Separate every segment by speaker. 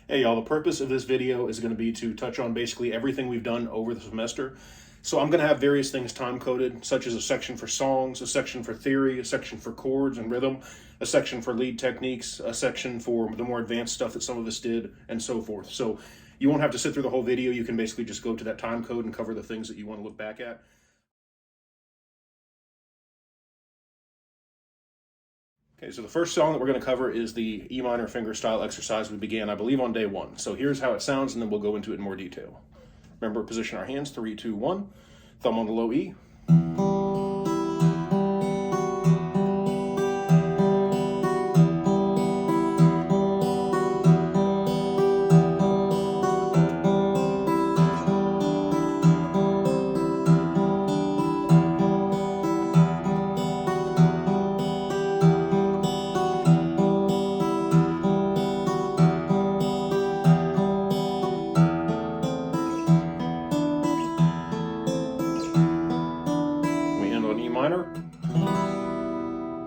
Speaker 1: Hey y'all, the purpose of this video is going to be to touch on basically everything we've done over the semester. So I'm going to have various things time-coded, such as a section for songs, a section for theory, a section for chords and rhythm, a section for lead techniques, a section for the more advanced stuff that some of us did, and so forth. So you won't have to sit through the whole video. You can basically just go to that time code and cover the things that you want to look back at. Okay, so the first song that we're going to cover is the E minor fingerstyle exercise we began, I believe, on day 1. So here's how it sounds, and then we'll go into it in more detail. Remember, position our hands, 3, 2, 1. Thumb on the low E.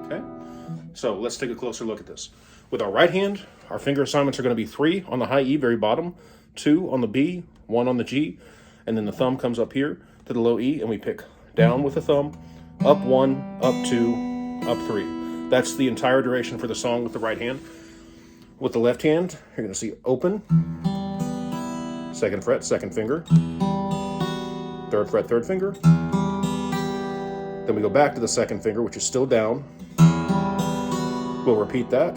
Speaker 1: Okay, so let's take a closer look at this. With our right hand, our finger assignments are going to be 3 on the high E, very bottom, 2 on the B, 1 on the G, and then the thumb comes up here to the low E, and we pick down with the thumb, up 1, up 2, up 3. That's the entire duration for the song with the right hand. With the left hand, you're going to see open, 2nd fret, 2nd finger, 3rd fret, 3rd finger. Then we go back to the 2nd finger, which is still down. We'll repeat that.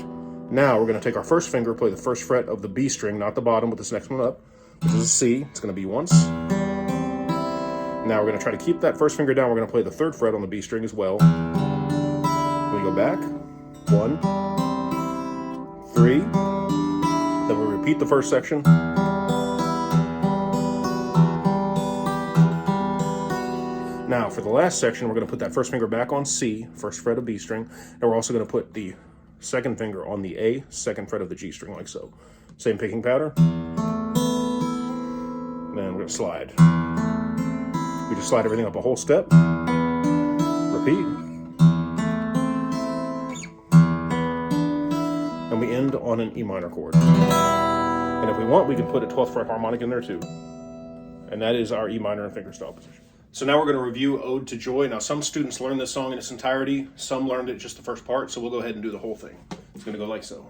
Speaker 1: Now we're going to take our 1st finger, play the 1st fret of the B string, not the bottom, with this next one up, which is a C. It's going to be once. Now we're going to try to keep that 1st finger down. We're going to play the 3rd fret on the B string as well. We go back. 1, 3. Then we repeat the 1st section. Now, for the last section, we're going to put that 1st finger back on C, 1st fret of B string, and we're also going to put the 2nd finger on the A, 2nd fret of the G string, like so. Same picking pattern. Then we're going to slide. We just slide everything up a whole step. Repeat. And we end on an E minor chord. And if we want, we can put a 12th fret harmonic in there too. And that is our E minor and fingerstyle position. So now we're going to review Ode to Joy. Now, some students learned this song in its entirety. Some learned it just the first part, so we'll go ahead and do the whole thing. It's going to go like so.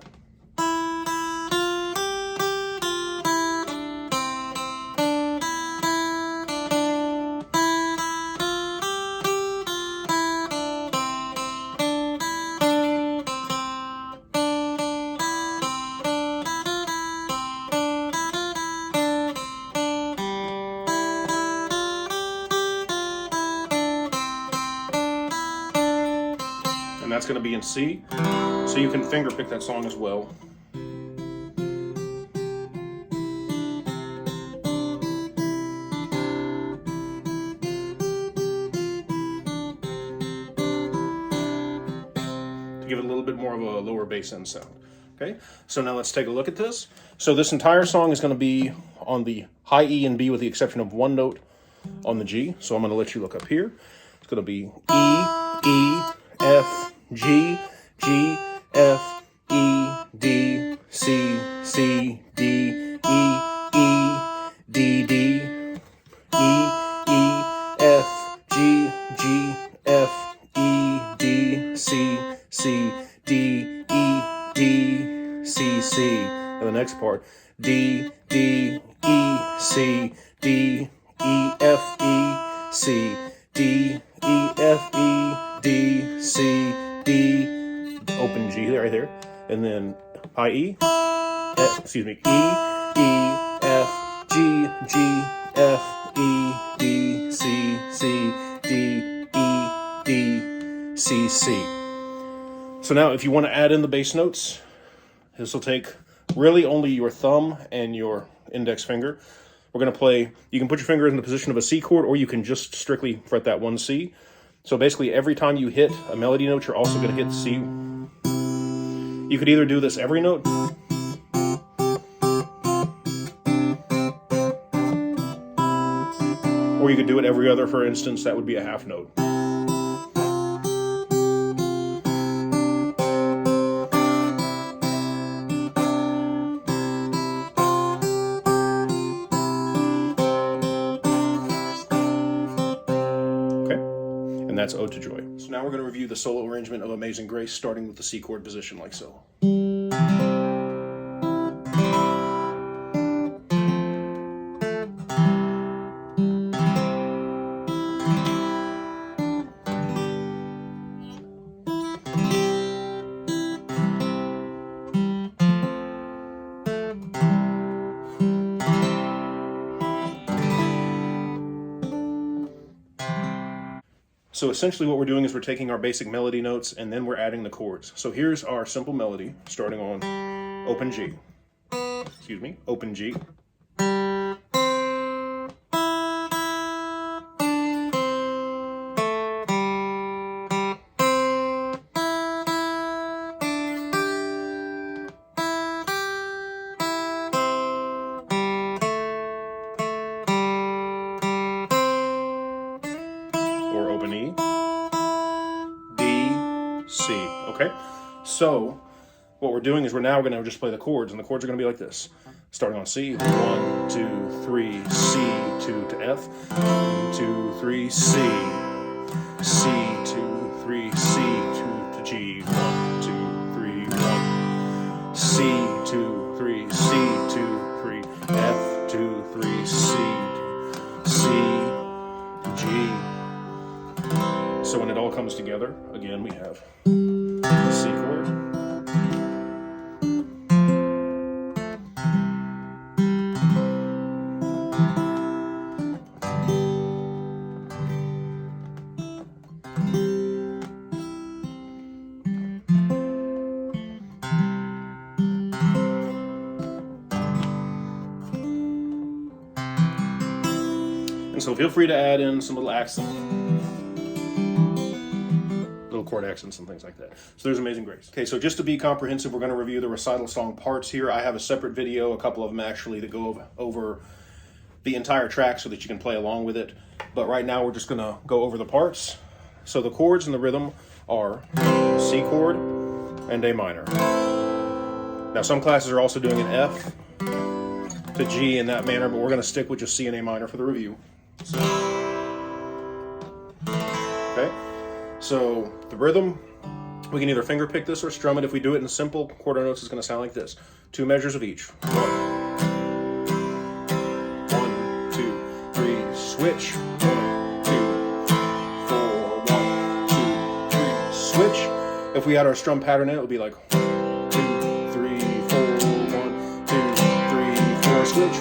Speaker 1: And that's going to be in C, so you can finger pick that song as well. To give it a little bit more of a lower bass end sound. Okay, so now let's take a look at this. So this entire song is going to be on the high E and B with the exception of one note on the G. So I'm going to let you look up here. It's going to be E, E, F, G, G, F, E, D, C, C, D, E, E, D, D, E, E, F, G, G, F, E, D, C, C, D, E, D, C, C. And the next part, D, D, E, C, D, E, F, E, C, D, E, F, E, D, C, D, open G right there, and then high E, excuse me, E, E, F, G, G, F, E, D, C, C, D, E, D, C, C. So now if you want to add in the bass notes, this will take really only your thumb and your index finger. We're going to play, you can put your finger in the position of a C chord, or you can just strictly fret that one C. So basically, every time you hit a melody note, you're also going to hit C. You could either do this every note, or you could do it every other. For instance, that would be a half note. and that's Ode to Joy. So now we're going to review the solo arrangement of Amazing Grace, starting with the C chord position like so. So essentially what we're doing is we're taking our basic melody notes and then we're adding the chords. So here's our simple melody starting on open G. Excuse me, open G. Or open E, D, C, okay? So what we're doing is we're now going to just play the chords, and the chords are going to be like this. Starting on C, 1, 2, 3, C, 2 to F, 1, 2, 3, C, C, 2, 3, C, 2 to G, 1, 2, 3, 1, C, 2, 3, C, 2, 3, F, 2, 3, C, C, G. So when it all comes together, again, we have the C chord, and so feel free to add in some little accents. Chord accents and things like that. So there's Amazing Grace. Okay, so just to be comprehensive, we're going to review the recital song parts here. I have a separate video, a couple of them actually, that go over the entire track so that you can play along with it. But right now we're just going to go over the parts. So the chords and the rhythm are C chord and A minor. Now some classes are also doing an F to G in that manner, but we're going to stick with just C and A minor for the review. Okay. So the rhythm, we can either finger pick this or strum it. If we do it in simple quarter notes, it's going to sound like this. 2 measures of each. 1, 2, 3, switch. 1, 2, 4, 1, 2, 3, switch. If we had our strum pattern in, it would be like 1, 2, 3, 4, 1, 2, 3, 4, switch.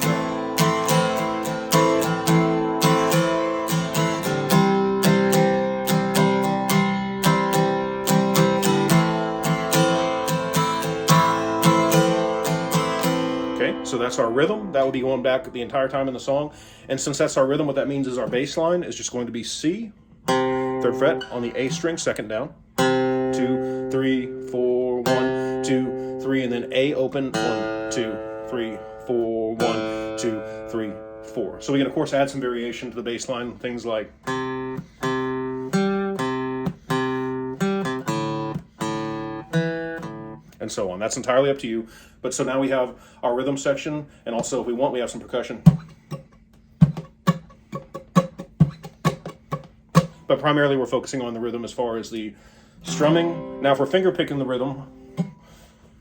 Speaker 1: So that's our rhythm. That will be going back the entire time in the song. And since that's our rhythm, what that means is our bass line is just going to be C, 3rd fret on the A string, 2nd down, 2, 3, 4, 1, 2, 3, and then A open, 1, 2, 3, 4, 1, 2, 3, 4. So we can of course add some variation to the bass line, things like and so on. That's entirely up to you. But so now we have our rhythm section, and also if we want, we have some percussion. But primarily we're focusing on the rhythm as far as the strumming. Now if we're finger picking the rhythm,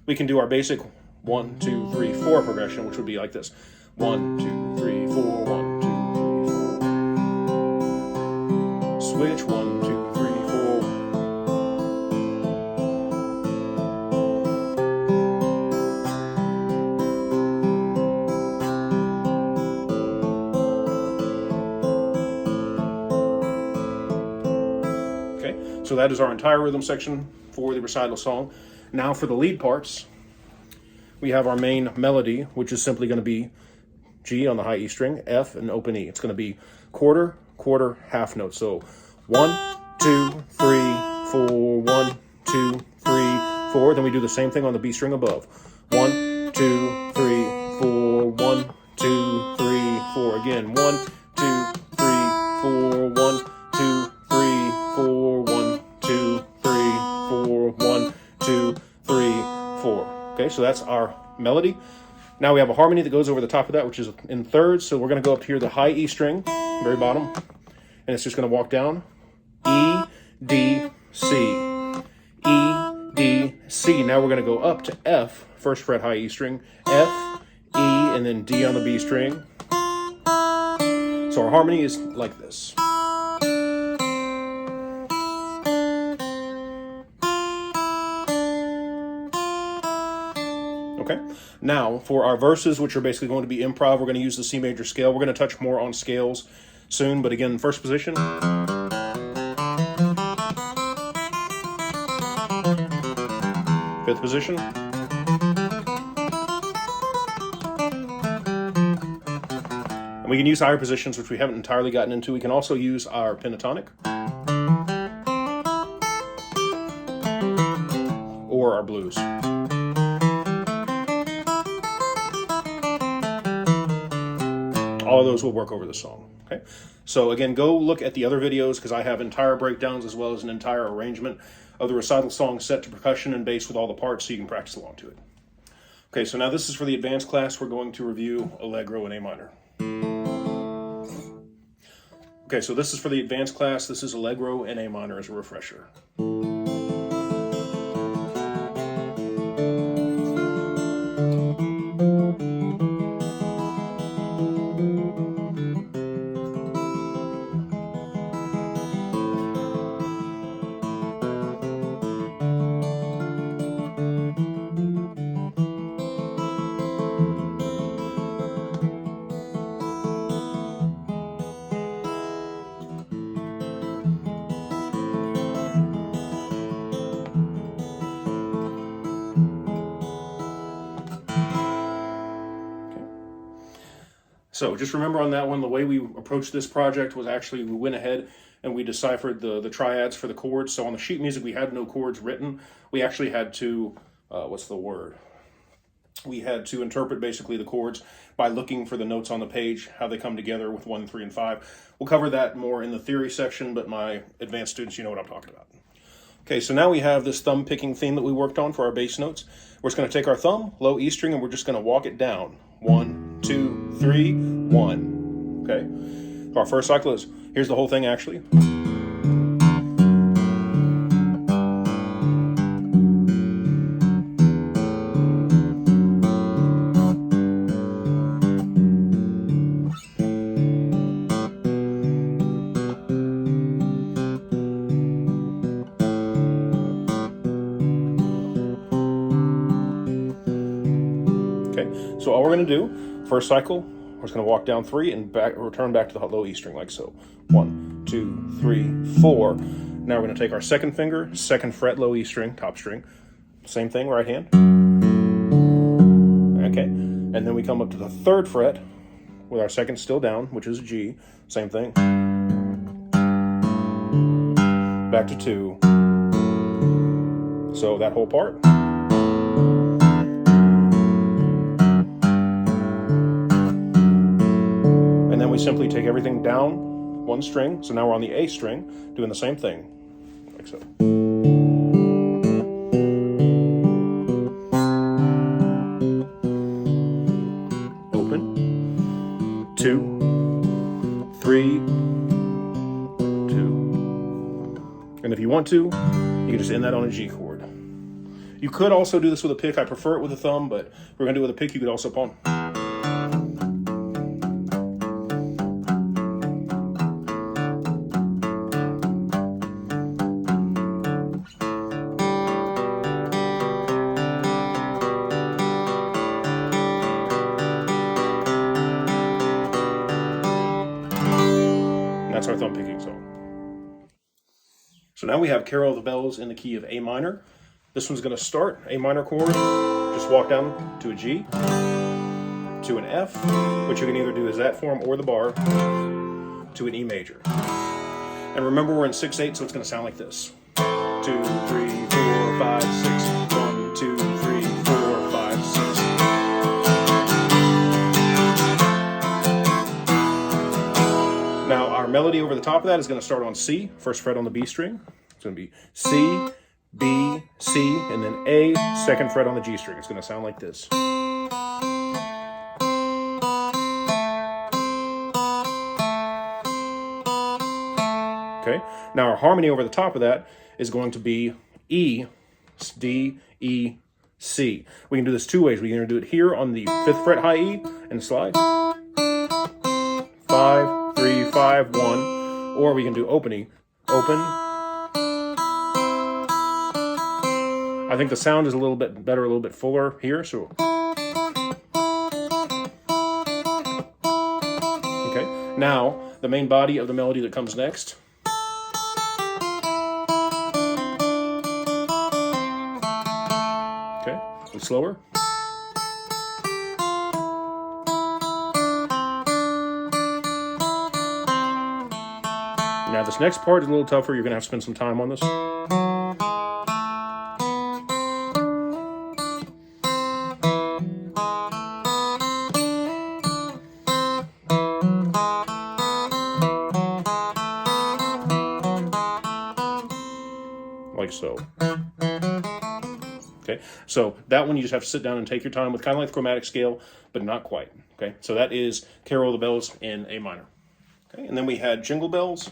Speaker 1: we can do our basic 1, 2, 3, 4 progression, which would be like this. 1, 2, 3, 4, 1, 2, 3, 4. Switch, 1, 2, 3, 4. So that is our entire rhythm section for the recital song. Now for the lead parts, we have our main melody, which is simply going to be G on the high E string, F, and open E. It's going to be quarter, quarter, half notes. So 1, 2, 3, 4, 1, 2, 3, 4. Then we do the same thing on the B string above. 1, 2, 3, 4, 1, 2, 3, 4. Again, 1, 2, 3, 4, 1, 2, 3, 4, 1, 2, 3, 4, 1, 2, 3, 4. Okay, so that's our melody. Now we have a harmony that goes over the top of that, which is in thirds. So we're going to go up here, the high E string, very bottom, and it's just going to walk down. E, D, C, E, D, C. Now we're going to go up to F, first fret high E string, F, E, and then D on the B string. So our harmony is like this. Okay, now for our verses, which are basically going to be improv, we're going to use the C major scale. We're going to touch more on scales soon, but again, first position. Fifth position. And we can use higher positions, which we haven't entirely gotten into. We can also use our pentatonic or our blues. All of those will work over the song. Okay, so again, go look at the other videos because I have entire breakdowns as well as an entire arrangement of the recital song set to percussion and bass with all the parts so you can practice along to it. Okay, so now this is for the advanced class. We're going to review Allegro in A minor. Okay, so this is for the advanced class. This is Allegro in A minor as a refresher. So just remember on that one, the way we approached this project was actually we went ahead and we deciphered the triads for the chords. So on the sheet music, we had no chords written. We actually had to, We had to interpret basically the chords by looking for the notes on the page, how they come together with 1, 3, and 5. We'll cover that more in the theory section, but my advanced students, you know what I'm talking about. Okay, so now we have this thumb picking theme that we worked on for our bass notes. We're just going to take our thumb, low E string, and we're just going to walk it down. 1, 2, 3, 1. Okay, so our first cycle is, here's the whole thing actually. So all we're going to do, first cycle, we're just going to walk down 3 and return back to the low E string like so. 1, 2, 3, 4. Now we're going to take our second finger, second fret, low E string, top string. Same thing, right hand. Okay, and then we come up to the third fret with our second still down, which is G. Same thing. Back to 2. So that whole part. And then we simply take everything down 1 string. So now we're on the A string, doing the same thing, like so. Open. 2, 3, 2. And if you want to, you can just end that on a G chord. You could also do this with a pick. I prefer it with a thumb, but if we're going to do it with a pick, you could also palm. That's our thumb picking song. So now we have Carol of the Bells in the key of A minor. This one's going to start A minor chord, just walk down to a G, to an F, which you can either do as that form or the bar, to an E major. And remember we're in 6/8, so it's going to sound like this. 2, 3, 4, 5, 6. 1, 2, 3, 4, 5, 6. Now our melody over the top of that is going to start on C, first fret on the B string. It's going to be C, B, C, and then A, second fret on the G string. It's going to sound like this. Okay, Now our harmony over the top of that is going to be E, D, E, C. We can do this two ways. We can either do it here on the 5th fret high E and slide 5, 3, 5, 1, or we can do opening, open. I think the sound is a little bit better, a little bit fuller here, so. Okay, now the main body of the melody that comes next. Okay, a little slower. Now this next part is a little tougher. You're going to have to spend some time on this. Like so. Okay, so that one you just have to sit down and take your time with, kind of like the chromatic scale, but not quite. Okay, so that is Carol of the Bells in A minor. Okay, and then we had Jingle Bells.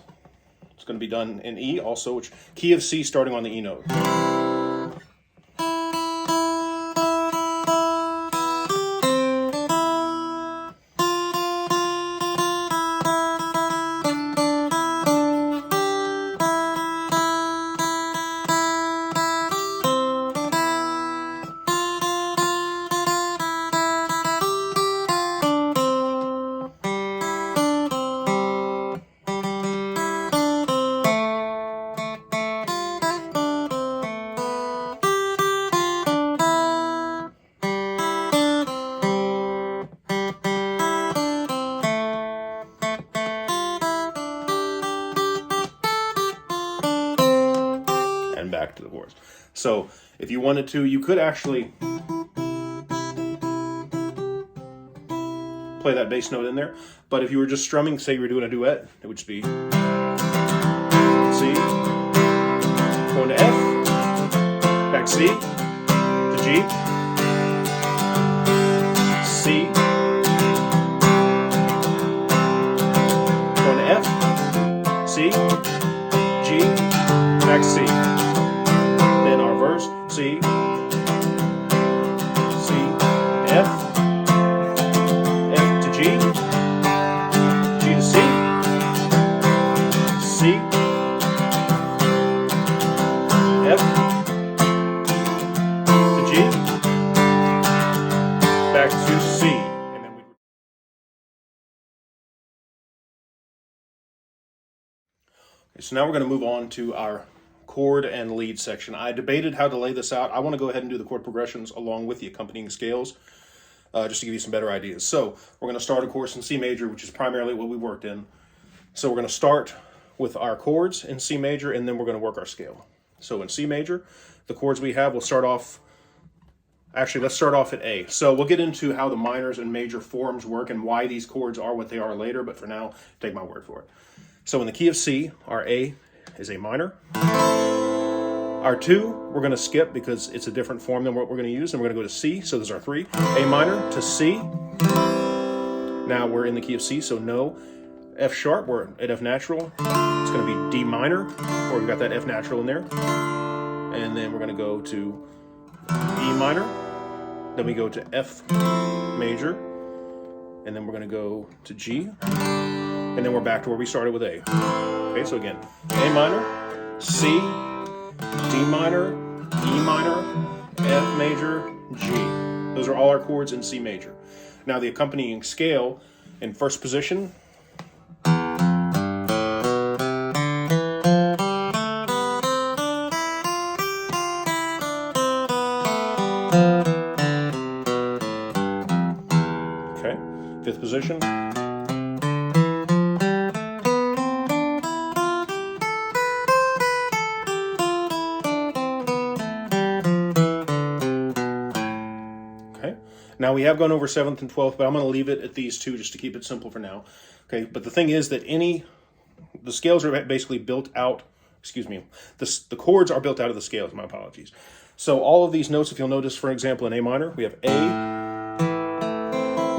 Speaker 1: It's going to be done in E also, which key of C starting on the E note. Back to the chords. So if you wanted to, you could actually play that bass note in there, but if you were just strumming, say you were doing a duet, it would just be C, going to F, back C, to G, C, going to F, C, G, back C. C, C, F, F to G, G to C, C, F to G, back to C. And then okay, so now we're going to move on to our chord and lead section. I debated how to lay this out. I want to go ahead and do the chord progressions along with the accompanying scales, just to give you some better ideas. So we're going to start, of course, in C major, which is primarily what we worked in. So we're going to start with our chords in C major, and then we're going to work our scale. So in C major, the chords we have, we'll start off, actually, let's start off at A. So we'll get into how the minors and major forms work and why these chords are what they are later, but for now, take my word for it. So in the key of C, our A is A minor. Our 2, we're going to skip because it's a different form than what we're going to use, and we're going to go to C, so there's our 3. A minor to C. Now we're in the key of C, so no F sharp, we're at F natural. It's going to be D minor, or we've got that F natural in there. And then we're going to go to E minor. Then we go to F major. And then we're going to go to G. And then we're back to where we started with A. Okay, so again, A minor, C, D minor, E minor, F major, G. Those are all our chords in C major. Now the accompanying scale in first position. Okay, fifth position. Now we have gone over 7th and 12th, but I'm going to leave it at these two just to keep it simple for now. Okay, but the thing is that the scales are basically built out, the chords are built out of the scales, my apologies. So all of these notes, if you'll notice, for example, in A minor, we have A,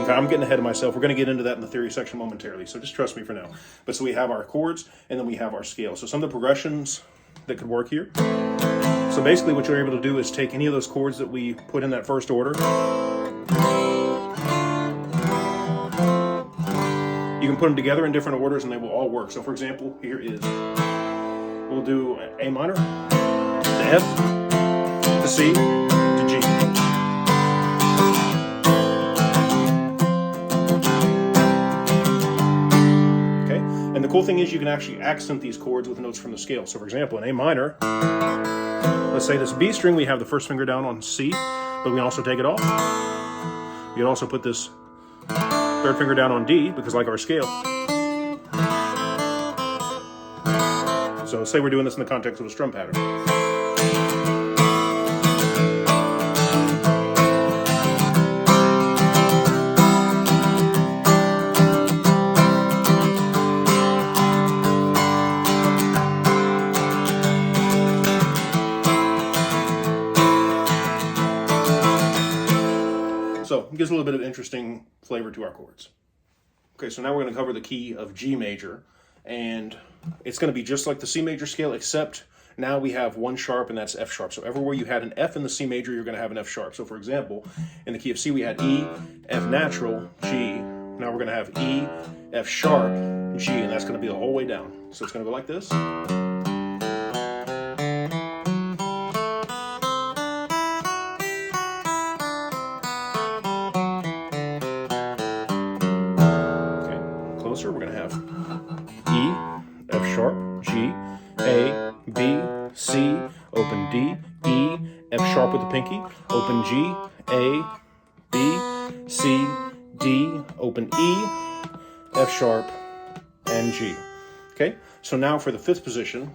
Speaker 1: Okay, I'm getting ahead of myself. We're going to get into that in the theory section momentarily, so just trust me for now. But so we have our chords, and then we have our scales. So some of the progressions that could work here. So basically what you're able to do is take any of those chords that we put in that first order. You can put them together in different orders and they will all work. So for example, here is, we'll do A minor, to F, to C, to G. Okay, and the cool thing is you can actually accent these chords with notes from the scale. So for example, in A minor, let's say this B string, we have the first finger down on C, but we also take it off. You can also put this third finger down on D, because like our scale. So say we're doing this in the context of a strum pattern. So it gives a little bit of interesting flavor to our chords. Okay, so now we're going to cover the key of G major, and it's going to be just like the C major scale, except now we have one sharp, and that's F sharp. So everywhere you had an F in the C major, you're going to have an F sharp. So for example, in the key of C, we had E, F natural, G. Now we're going to have E, F sharp, G, and that's going to be the whole way down. So it's going to go like this. We're going to have E, F sharp, G, A, B, C, open D, E, F sharp with the pinky, open G, A, B, C, D, open E, F sharp, and G. Okay, so now for the fifth position,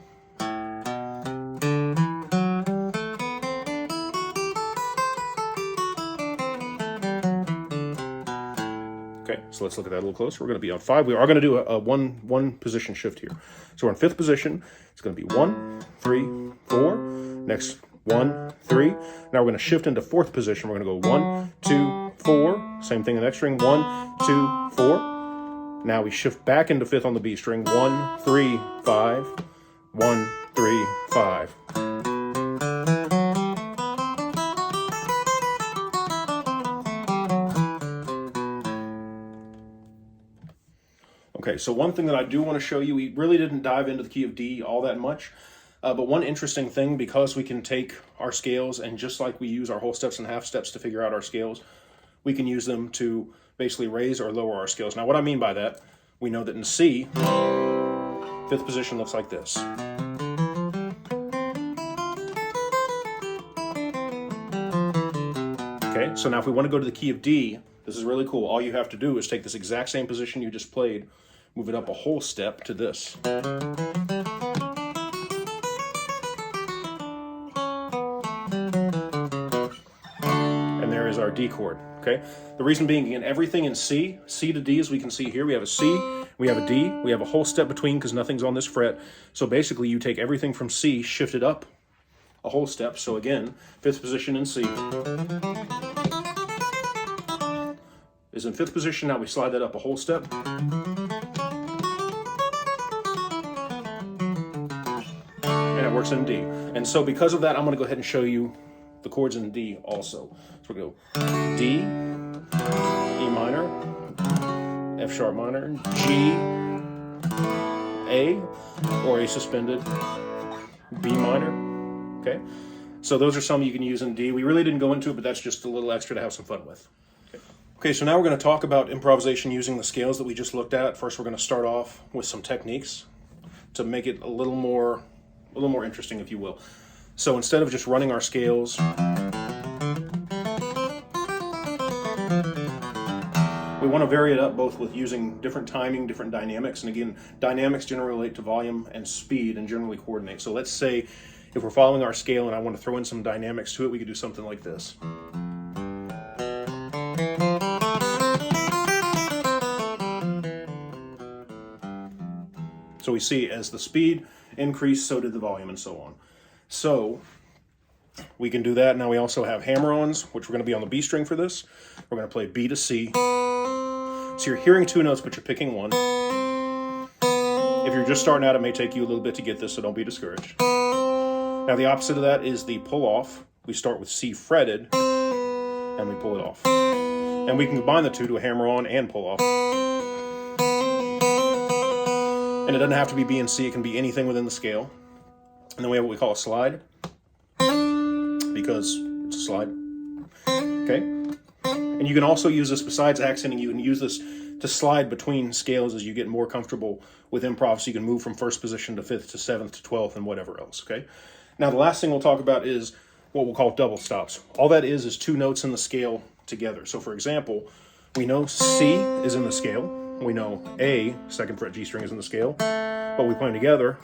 Speaker 1: so let's look at that a little closer. We're going to be on 5. We are going to do a one position shift here. So we're in 5th position. It's going to be 1, 3, 4. Next 1, 3. Now we're going to shift into 4th position. We're going to go 1, 2, 4. Same thing in the next string. 1, 2, 4. Now we shift back into 5th on the B string. 1, 3, 5. 1, 3, 5. Okay, so one thing that I do want to show you, we really didn't dive into the key of D all that much, but one interesting thing, because we can take our scales and just like we use our whole steps and half steps to figure out our scales, we can use them to basically raise or lower our scales. Now what I mean by that, we know that in C, 5th position looks like this. Okay, so now if we want to go to the key of D, this is really cool. All you have to do is take this exact same position you just played, move it up a whole step to this. And there is our D chord, okay? The reason being, again, everything in C to D, as we can see here, we have a C, we have a D, we have a whole step between because nothing's on this fret. So basically you take everything from C, shift it up a whole step. So again, 5th position in C is in 5th position. Now we slide that up a whole step. And it works in D. And so because of that, I'm going to go ahead and show you the chords in D also. So we're going to go D, E minor, F sharp minor, G, A, or A suspended, B minor. Okay, so those are some you can use in D. We really didn't go into it, but that's just a little extra to have some fun with. Okay, so now we're going to talk about improvisation using the scales that we just looked at. First, we're going to start off with some techniques to make it a little more interesting, if you will. So instead of just running our scales, we want to vary it up both with using different timing, different dynamics. And again, dynamics generally relate to volume and speed and generally coordinate. So let's say if we're following our scale and I want to throw in some dynamics to it, we could do something like this. So we see as the speed increased, so did the volume and so on. So we can do that. Now we also have hammer-ons, which we're going to be on the B string for this. We're going to play B to C, So you're hearing two notes, but you're picking one. If you're just starting out, it may take you a little bit to get this, so don't be discouraged. Now the opposite of that is the pull off. We start with C fretted, and we pull it off. And we can combine the two to a hammer on and pull off. And it doesn't have to be B and C, it can be anything within the scale. And then we have what we call a slide, because it's a slide. Okay? And you can also use this, besides accenting, you can use this to slide between scales as you get more comfortable with improv, so you can move from first position to fifth to seventh to 12th and whatever else, okay? Now the last thing we'll talk about is what we'll call double stops. All that is two notes in the scale together. So for example, we know C is in the scale, we know A, 2nd fret G string, is in the scale, but we play them together.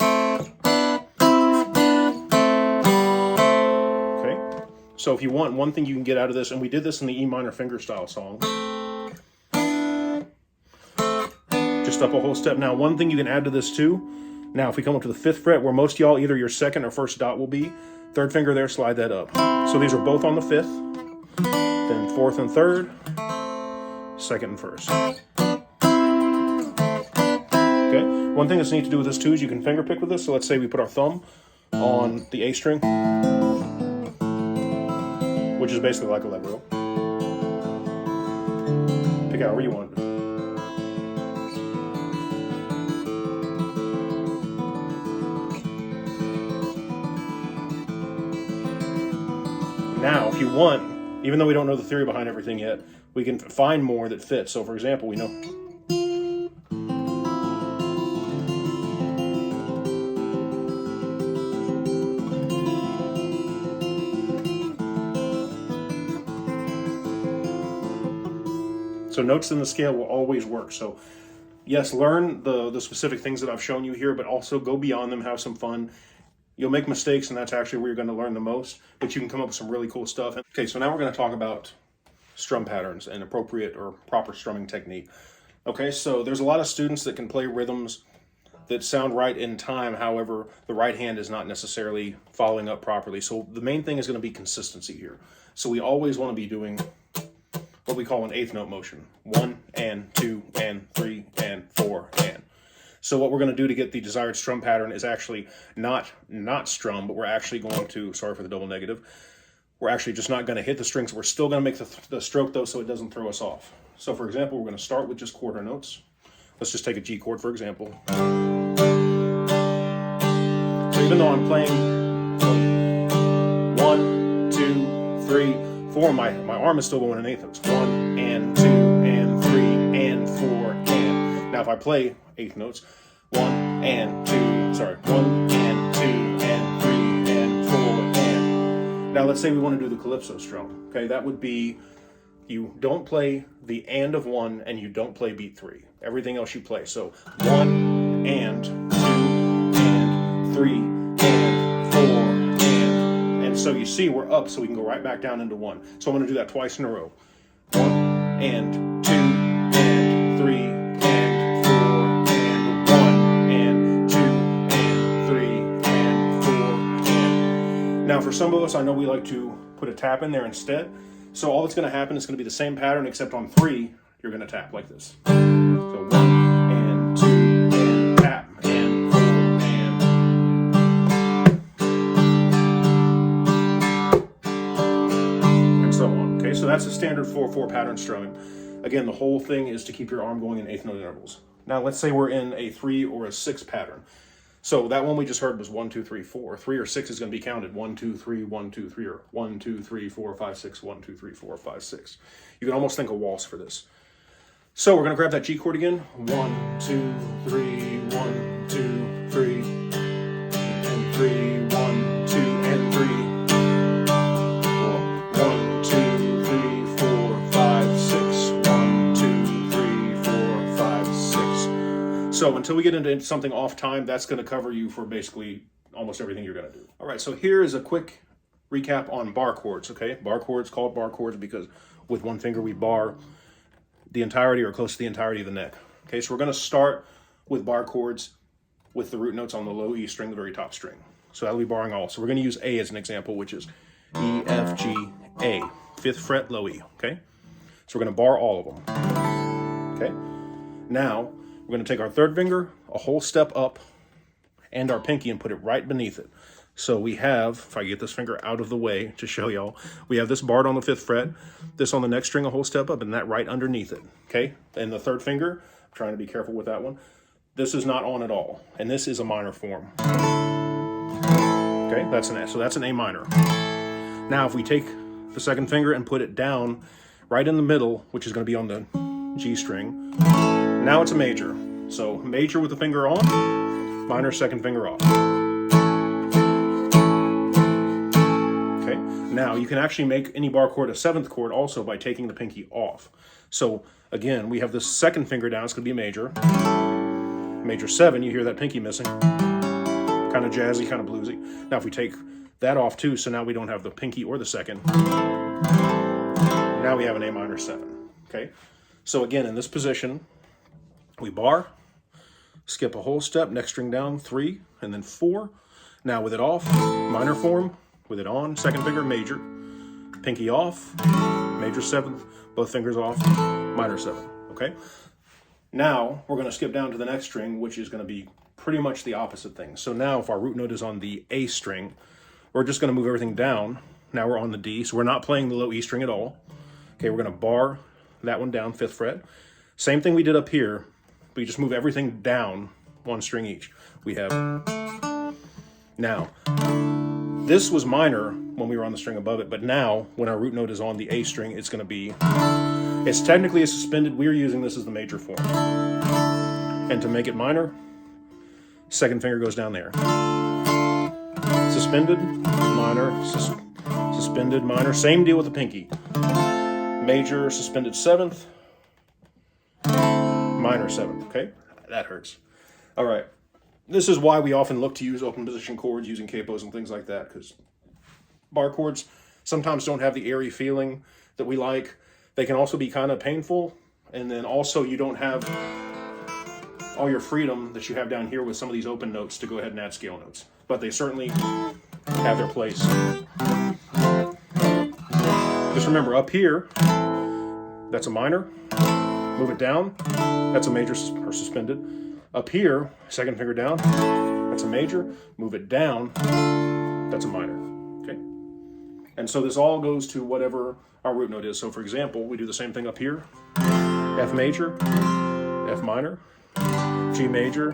Speaker 1: Okay, so if you want, one thing you can get out of this, and we did this in the E minor fingerstyle song, just up a whole step. Now one thing you can add to this too, now if we come up to the 5th fret, where most of y'all either your 2nd or 1st dot will be, 3rd finger there, slide that up. So these are both on the 5th, then 4th and 3rd, 2nd and 1st. Okay, one thing that's neat to do with this too is you can finger pick with this. So let's say we put our thumb on the A string, which is basically like Allegro. Pick out where you want. Now, if you want, even though we don't know the theory behind everything yet, we can find more that fit. So for example, we know. So notes in the scale will always work. So yes, learn the specific things that I've shown you here, but also go beyond them, have some fun. You'll make mistakes, and that's actually where you're going to learn the most, but you can come up with some really cool stuff. Okay, so now we're going to talk about strum patterns and appropriate or proper strumming technique. Okay, so there's a lot of students that can play rhythms that sound right in time, however, the right hand is not necessarily following up properly. So the main thing is going to be consistency here. So we always want to be doing what we call an 8th note motion. 1 and 2 and 3 and 4 and. So what we're going to do to get the desired strum pattern is actually not strum, but we're actually going to, sorry for the double negative, we're actually just not going to hit the strings. We're still going to make the stroke though, so it doesn't throw us off. So for example, we're going to start with just quarter notes. Let's just take a G chord for example. So even though I'm playing 1, 2, 3, 4, my arm is still going in 8th notes. 1 and 2 and 3 and 4 and. Now if I play 8th notes, 1 and 2, sorry, 1 and 2 and 3 and 4 and. Now let's say we want to do the calypso strum. Okay, that would be, you don't play the and of 1 and you don't play beat 3. Everything else you play. So 1 and 2 and 3 and 4 and so you see we're up, so we can go right back down into 1. So I'm going to do that twice in a row. 1 and 2 and 3 and 4 and 1 and 2 and 3 and 4 and. Now for some of us, I know we like to put a tap in there instead. So all that's going to happen is going to be the same pattern, except on 3, you're going to tap like this. So 1 and 2 and tap and 4 and so on. Okay, so that's a standard 4/4 pattern strumming. Again, the whole thing is to keep your arm going in 8th note intervals. Now let's say we're in a 3 or a 6 pattern. So that one we just heard was 1, 2, 3, 4. 3 or 6 is going to be counted 1, 2, 3, 1, 2, 3, or 1, 2, 3, 4, 5, 6, 1, 2, 3, 4, 5, 6. You can almost think a waltz for this. So we're going to grab that G chord again. 1, 2, 3, 1, 2, 3, and 3, 1, 2, and 3. 1, 2, 3, 4, 5, 6. 1, 2, 3, 4, 5, 6. So until we get into something off time, that's going to cover you for basically almost everything you're going to do. All right, so here is a quick recap on bar chords, okay? Bar chords, called bar chords because with one finger we bar the entirety or close to the entirety of the neck. Okay, so we're going to start with bar chords with the root notes on the low E string, the very top string. So that'll be barring all. So we're going to use A as an example, which is E, F, G, A, 5th fret, low E, okay? So we're going to bar all of them, okay? Now, we're going to take our third finger, a whole step up, and our pinky and put it right beneath it. So we have, if I get this finger out of the way to show y'all, we have this barred on the 5th fret, this on the next string, a whole step up, and that right underneath it, okay? And the third finger, I'm trying to be careful with that one, this is not on at all, and this is a minor form. Okay, that's an A, so that's an A minor. Now if we take the second finger and put it down right in the middle, which is going to be on the G string, now it's a major. So major with the finger on, minor second finger off. Okay, now you can actually make any bar chord a 7th chord also by taking the pinky off. So again, we have this second finger down, it's going to be a major. Major 7, you hear that pinky missing. Kind of jazzy, kind of bluesy. Now if we take that off too, so now we don't have the pinky or the second. Now we have an A minor 7, okay? So again, in this position, we bar, skip a whole step, next string down, 3, and then 4. Now with it off, minor form, with it on, second finger, major, pinky off, major 7th, both fingers off, minor 7, okay? Now we're going to skip down to the next string, which is going to be pretty much the opposite thing. So now if our root note is on the A string, we're just going to move everything down. Now we're on the D, so we're not playing the low E string at all. Okay, we're going to bar that one down, 5th fret. Same thing we did up here, but you just move everything down 1 string each. We have, now, this was minor when we were on the string above it, but now when our root note is on the A string, it's going to be, it's technically a suspended, we're using this as the major form. And to make it minor, second finger goes down there. Suspended, minor, suspended, minor. Same deal with the pinky. Major, suspended 7th, minor 7th, okay? That hurts. All right. This is why we often look to use open position chords using capos and things like that, because bar chords sometimes don't have the airy feeling that we like. They can also be kind of painful, and then also you don't have all your freedom that you have down here with some of these open notes to go ahead and add scale notes. But they certainly have their place. Just remember, up here, that's a minor. Move it down, that's a major or suspended. Up here, second finger down, that's a major. Move it down, that's a minor, okay? And so this all goes to whatever our root note is. So for example, we do the same thing up here. F major, F minor, G major,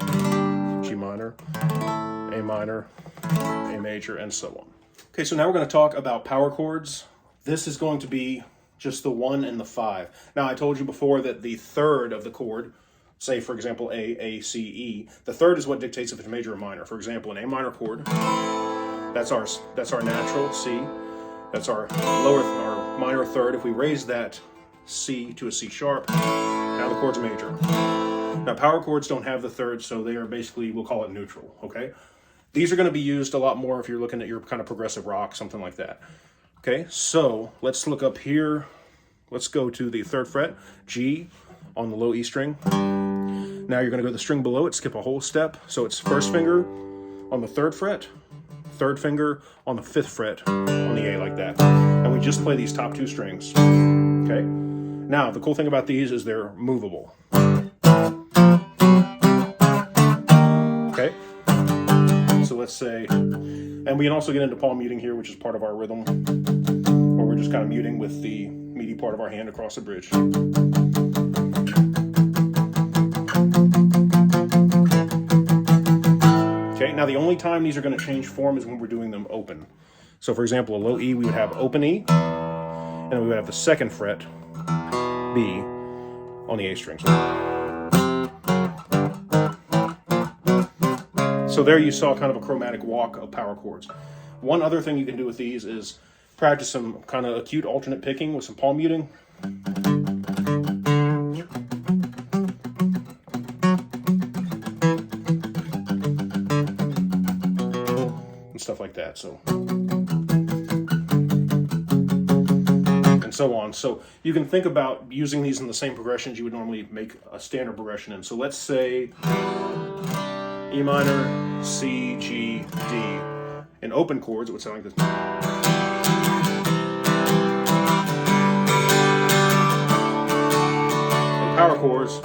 Speaker 1: G minor, A minor, A major, and so on. Okay, so now we're going to talk about power chords. This is going to be just the 1 and the 5. Now, I told you before that the third of the chord, say for example A, C, E, the third is what dictates if it's major or minor. For example, an A minor chord, that's our natural C. That's our minor third. If we raise that C to a C sharp, now the chord's major. Now, power chords don't have the third, so they are basically, we'll call it neutral, okay? These are going to be used a lot more if you're looking at your kind of progressive rock, something like that. Okay, so let's look up here. Let's go to the 3rd fret, G on the low E string. Now you're going to go to the string below it, skip a whole step. So it's first finger on the 3rd fret, third finger on the 5th fret on the A like that. And we just play these top 2 strings. Okay, now the cool thing about these is they're movable. Okay, so let's say, and we can also get into palm muting here, which is part of our rhythm, where we're just kind of muting with the meaty part of our hand across the bridge. Okay, now the only time these are going to change form is when we're doing them open. So for example, a low E, we would have open E, and then we would have the 2nd fret, B, on the A string. So there you saw kind of a chromatic walk of power chords. One other thing you can do with these is practice some kind of acute alternate picking with some palm muting. And stuff like that, so. And so on. So you can think about using these in the same progressions you would normally make a standard progression in. So let's say E minor, C, G, D. In open chords, it would sound like this. In power chords,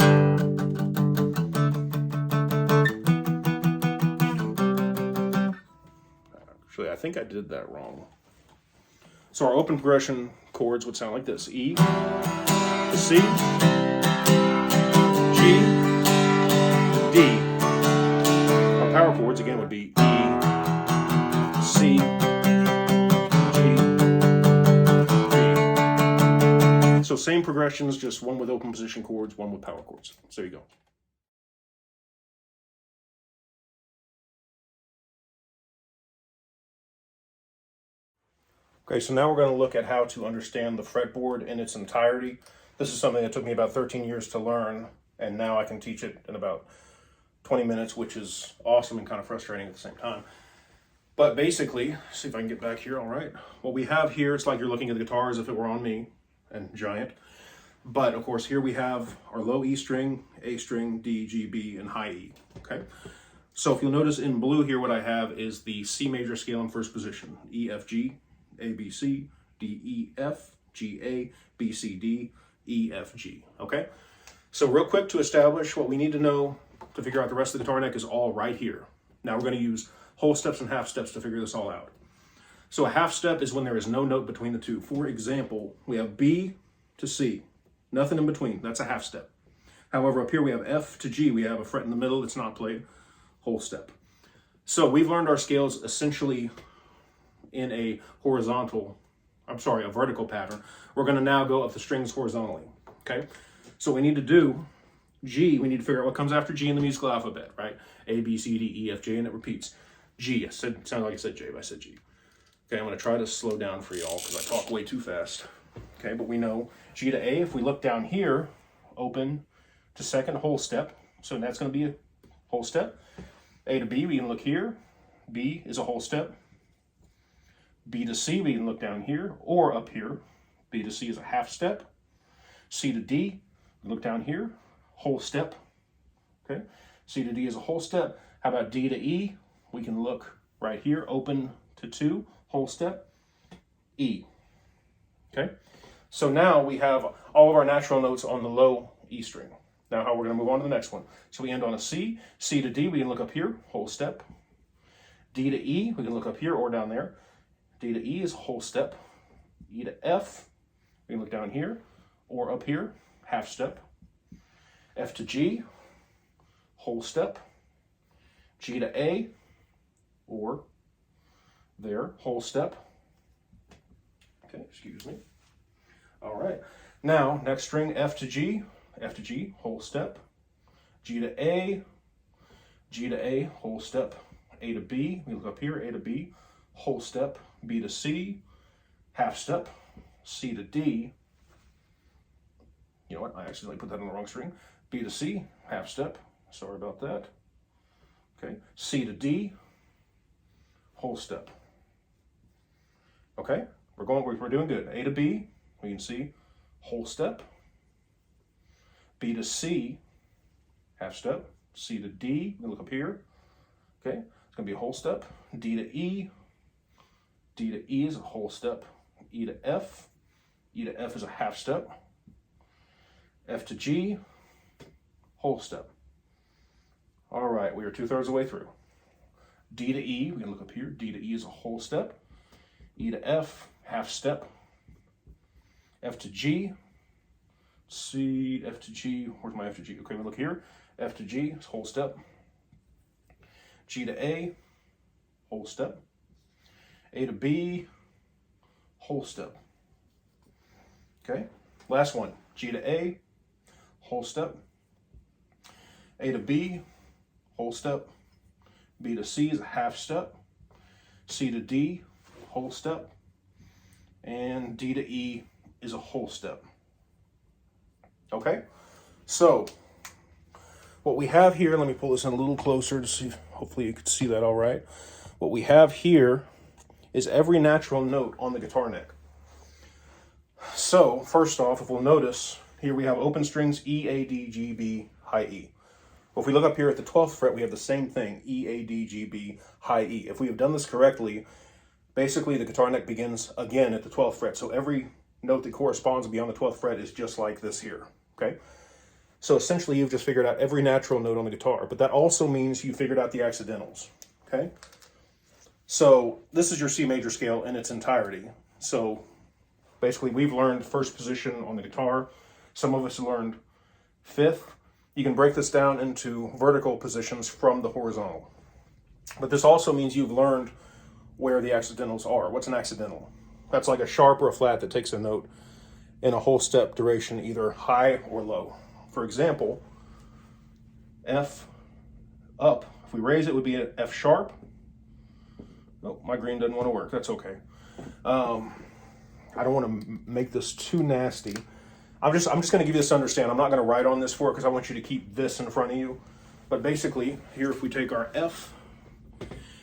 Speaker 1: Actually, I think I did that wrong. So our open progression chords would sound like this. E, C, G, D. Our power chords, again, would be E, C, G, D. So same progressions, just one with open position chords, one with power chords. So there you go. Okay, so now we're going to look at how to understand the fretboard in its entirety. This is something that took me about 13 years to learn, and now I can teach it in about 20 minutes, which is awesome and kind of frustrating at the same time. But basically, see if I can get back here, all right. What we have here, it's like you're looking at the guitar as if it were on me, and giant. But of course, here we have our low E string, A string, D, G, B, and high E, okay? So if you'll notice in blue here, what I have is the C major scale in first position, E, F, G, A, B, C, D, E, F, G, A, B, C, D, E, F, G, okay? So real quick to establish what we need to know to figure out the rest of the guitar neck is all right here. Now we're going to use whole steps and half steps to figure this all out. So a half step is when there is no note between the two. For example, we have B to C, nothing in between. That's a half step. However, up here we have F to G. We have a fret in the middle that's not played, whole step. So we've learned our scales essentially in a vertical pattern. We're going to now go up the strings horizontally, okay? So we need to do G, we need to figure out what comes after G in the musical alphabet, right? A, B, C, D, E, F, J, and it repeats. G, it sounded like I said J, but I said G. Okay, I'm going to try to slow down for y'all because I talk way too fast. Okay, but we know G to A, if we look down here, open to second whole step, so that's going to be a whole step. A to B, we can look here. B is a whole step. B to C, we can look down here or up here. B to C is a half step. C to D, we look down here, whole step. Okay, C to D is a whole step. How about D to E? We can look right here, open to 2, whole step, E. Okay, so now we have all of our natural notes on the low E string. Now how we're going to move on to the next one. So we end on a C. C to D, we can look up here, whole step. D to E, we can look up here or down there. D to E is a whole step. E to F, we can look down here or up here, half step. F to G, whole step. G to A, or there, whole step. Okay, excuse me. All right, now next string, F to G, whole step. G to A, whole step. A to B, we look up here, A to B, whole step. B to C, half step. C to D, you know what, I accidentally put that on the wrong string. B to C, half step, sorry about that. Okay, C to D, whole step. Okay, we're doing good. A to B, we can see, whole step. B to C, half step. C to D, we look up here. Okay, it's gonna be a whole step. D to E is a whole step. E to F is a half step. F to G, whole step. All right, we are 2/3 of the way through. D to E, we can look up here. D to E is a whole step. E to F, half step. F to G, C, F to G, where's my F to G? Okay, we look here. F to G is whole step. G to A, whole step. A to B, whole step. Okay, last one. G to A, whole step. A to B, whole step. B to C is a half step. C to D, whole step. And D to E is a whole step. Okay, so what we have here, let me pull this in a little closer to see, hopefully you can see that all right. What we have here is every natural note on the guitar neck. So first off, if we'll notice, here we have open strings E, A, D, G, B, high E. Well, if we look up here at the 12th fret, we have the same thing, E, A, D, G, B, high E. If we have done this correctly, basically the guitar neck begins again at the 12th fret. So every note that corresponds beyond the 12th fret is just like this here, okay? So essentially you've just figured out every natural note on the guitar, but that also means you figured out the accidentals, okay? So this is your C major scale in its entirety. So basically we've learned first position on the guitar. Some of us learned fifth. You can break this down into vertical positions from the horizontal. But this also means you've learned where the accidentals are. What's an accidental? That's like a sharp or a flat that takes a note in a whole step duration, either high or low. For example, F up. If we raise it, would be an F sharp. Oh, my green doesn't want to work. That's okay. I don't want to make this too nasty. I'm just going to give you this to understand. I'm not going to write on this for it because I want you to keep this in front of you. But basically, here if we take our F,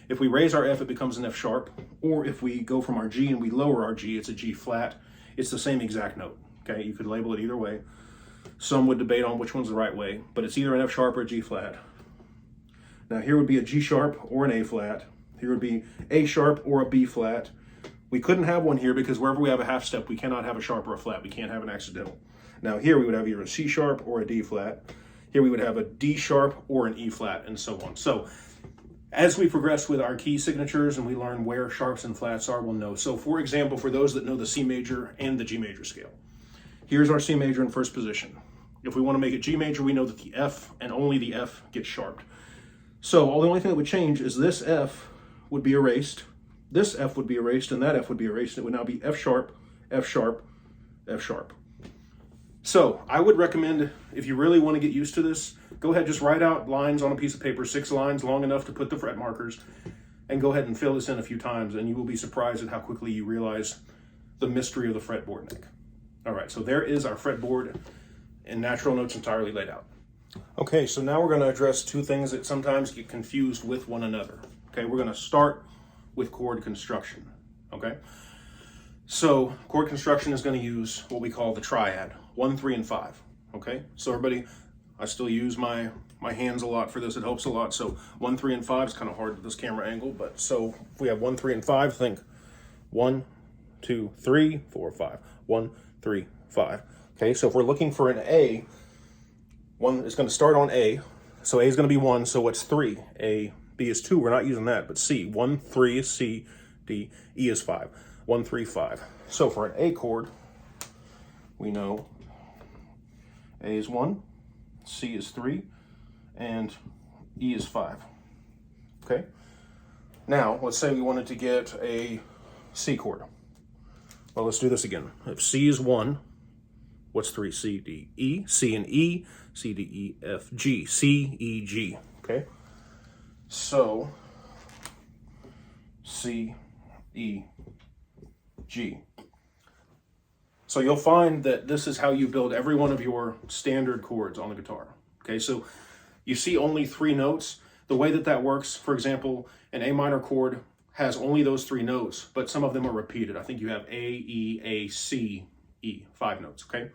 Speaker 1: if we raise our F, it becomes an F sharp. Or if we go from our G and we lower our G, it's a G flat. It's the same exact note. Okay, you could label it either way. Some would debate on which one's the right way, but it's either an F sharp or a G flat. Now here would be a G sharp or an A flat. Here would be A sharp or a B flat. We couldn't have one here because wherever we have a half step, we cannot have a sharp or a flat. We can't have an accidental. Now here we would have either a C sharp or a D flat. Here we would have a D sharp or an E flat, and so on. So as we progress with our key signatures and we learn where sharps and flats are, we'll know. So for example, for those that know the C major and the G major scale, here's our C major in first position. If we want to make it G major, we know that the F and only the F gets sharped. So the only thing that would change is this F would be erased, this F would be erased, and that F would be erased. It would now be F sharp, F sharp, F sharp. So I would recommend, if you really want to get used to this, go ahead, just write out lines on a piece of paper, 6 lines long enough to put the fret markers, and go ahead and fill this in a few times, and you will be surprised at how quickly you realize the mystery of the fretboard neck. All right, so there is our fretboard and natural notes entirely laid out. Okay, so now we're going to address two things that sometimes get confused with one another. Okay, we're going to start with chord construction. Okay, so chord construction is going to use what we call the triad, 1, 3, and 5. Okay, so everybody, I still use my hands a lot for this. It helps a lot. So 1, 3, and 5 is kind of hard with this camera angle, but so if we have 1, 3, and 5, think 1, 2, 3, 4, 5. 1, 3, 5. Okay, so if we're looking for an A, one is going to start on A. So A is going to be 1. So what's 3? A, B is 2. We're not using that, but C. 1, 3 is C, D, E is 5. 1, 3, 5. So for an A chord, we know A is 1, C is 3, and E is 5. Okay? Now, let's say we wanted to get a C chord. Well, let's do this again. If C is 1, what's 3? C, D, E, C and E, C, D, E, F, G, C, E, G, okay? So, C, E, G. So you'll find that this is how you build every one of your standard chords on the guitar, okay? So you see only 3 notes. The way that works, for example, an A minor chord has only those 3 notes, but some of them are repeated. I think you have A, E, A, C, E, 5 notes, okay?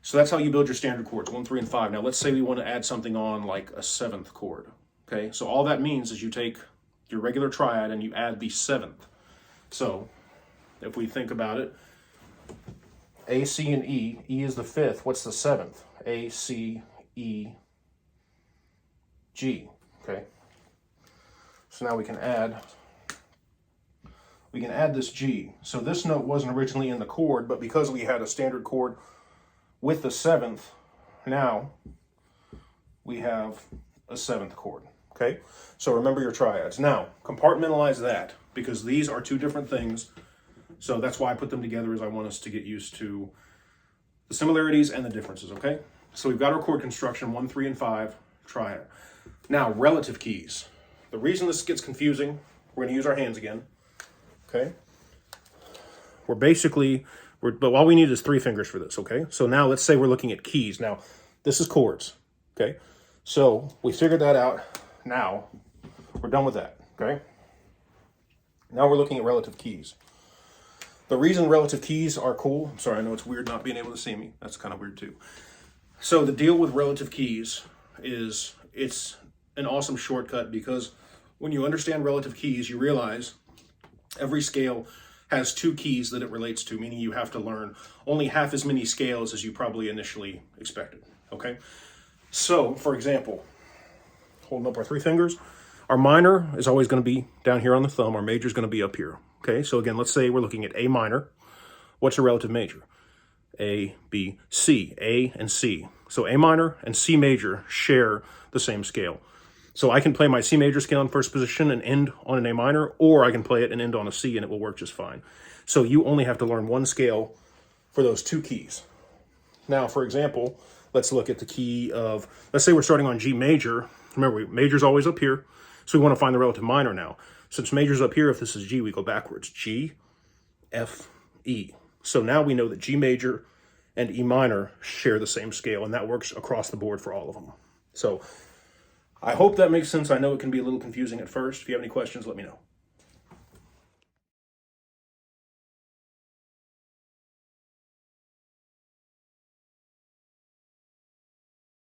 Speaker 1: So that's how you build your standard chords, 1, 3, and 5. Now let's say we want to add something on like a 7th chord, okay? So all that means is you take your regular triad and you add the 7th. So if we think about it, A, C, and E, E is the 5th. What's the 7th? A, C, E, G, okay? So now we can add this G. So this note wasn't originally in the chord, but because we had a standard chord with the 7th, now we have a 7th chord, okay? So remember your triads. Now, compartmentalize that, because these are 2 different things. So that's why I put them together, is I want us to get used to the similarities and the differences, okay? So we've got our chord construction, 1, 3, and 5, triad. Now, relative keys. The reason this gets confusing, we're going to use our hands again, okay? But all we need is 3 fingers for this, okay? So now let's say we're looking at keys. Now, this is chords, okay? So we figured that out. Now, we're done with that, okay? Now we're looking at relative keys. The reason relative keys are cool, I'm sorry, I know it's weird not being able to see me. That's kind of weird too. So the deal with relative keys is it's an awesome shortcut, because when you understand relative keys, you realize every scale has 2 keys that it relates to, meaning you have to learn only half as many scales as you probably initially expected, okay? So, for example, holding up our 3 fingers, Our minor is always going to be down here on the thumb. Our major is going to be up here. Okay, so again, let's say we're looking at A minor. What's a relative major? A, B, C. A and C. So A minor and C major share the same scale. So I can play my C major scale in first position and end on an A minor, or I can play it and end on a C and it will work just fine. So you only have to learn one scale for those two keys. Now, for example, let's look at the key of, let's say we're starting on G major. Remember, major's always up here, so we want to find the relative minor now. Since major's up here, if this is G, we go backwards. G, F, E. So now we know that G major and E minor share the same scale, and that works across the board for all of them. So I hope that makes sense. I know it can be a little confusing at first. If you have any questions, let me know.